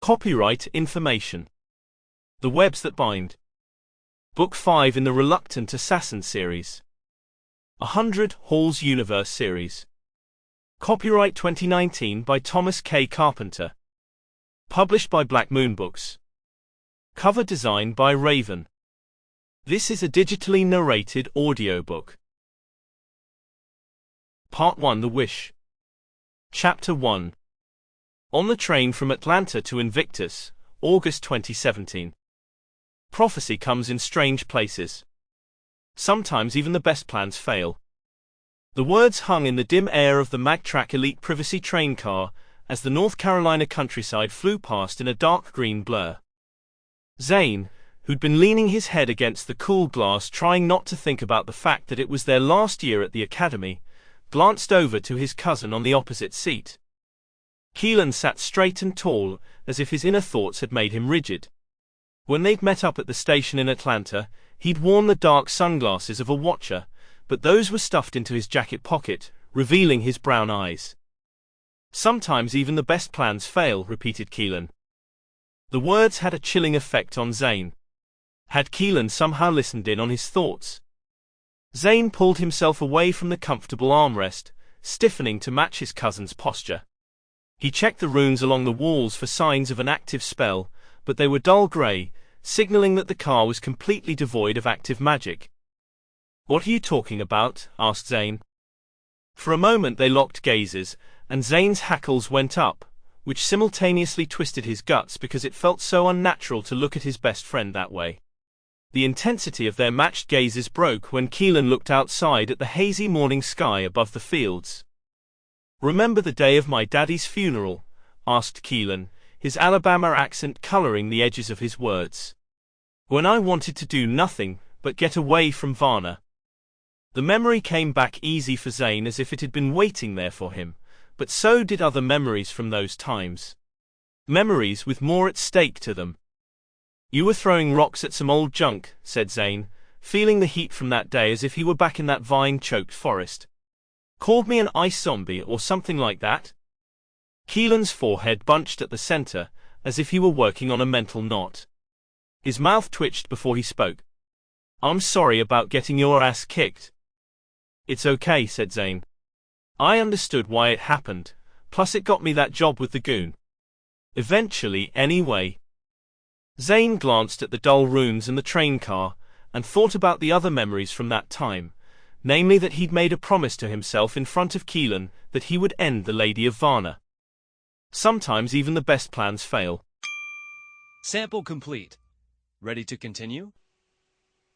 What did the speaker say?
Copyright information. The Webs That Bind. Book 5 in the Reluctant Assassin series. 100 Hall's Universe series. Copyright 2019 by Thomas K. Carpenter. Published by Black Moon Books. Cover design by Raven. This is a digitally narrated audiobook. Part 1: The Wish. Chapter 1. On the train from Atlanta to Invictus, August 2017. Prophecy comes in strange places. Sometimes even the best plans fail. The words hung in the dim air of the Magtrack Elite Privacy train car as the North Carolina countryside flew past in a dark green blur. Zayn, who'd been leaning his head against the cool glass trying not to think about the fact that it was their last year at the academy, glanced over to his cousin on the opposite seat. Keelan sat straight and tall, as if his inner thoughts had made him rigid. When they'd met up at the station in Atlanta, he'd worn the dark sunglasses of a watcher, but those were stuffed into his jacket pocket, revealing his brown eyes. Sometimes even the best plans fail, repeated Keelan. The words had a chilling effect on Zayn. Had Keelan somehow listened in on his thoughts? Zayn pulled himself away from the comfortable armrest, stiffening to match his cousin's posture. He checked the runes along the walls for signs of an active spell, but they were dull grey, signaling that the car was completely devoid of active magic. "What are you talking about?" asked Zayn. For a moment they locked gazes, and Zayn's hackles went up, which simultaneously twisted his guts because it felt so unnatural to look at his best friend that way. The intensity of their matched gazes broke when Keelan looked outside at the hazy morning sky above the fields. "Remember the day of my daddy's funeral?" asked Keelan, his Alabama accent coloring the edges of his words. "When I wanted to do nothing but get away from Varna." The memory came back easy for Zayn as if it had been waiting there for him, but so did other memories from those times. Memories with more at stake to them. "You were throwing rocks at some old junk," said Zayn, feeling the heat from that day as if he were back in that vine-choked forest. "Called me an ice zombie or something like that?" Keelan's forehead bunched at the center, as if he were working on a mental knot. His mouth twitched before he spoke. "I'm sorry about getting your ass kicked." "It's okay," said Zayn. "I understood why it happened, plus it got me that job with the goon. Eventually, anyway." Zayn glanced at the dull runes and the train car, and thought about the other memories from that time, namely that he'd made a promise to himself in front of Keelan that he would end the Lady of Varna. Sometimes even the best plans fail. Sample complete. Ready to continue?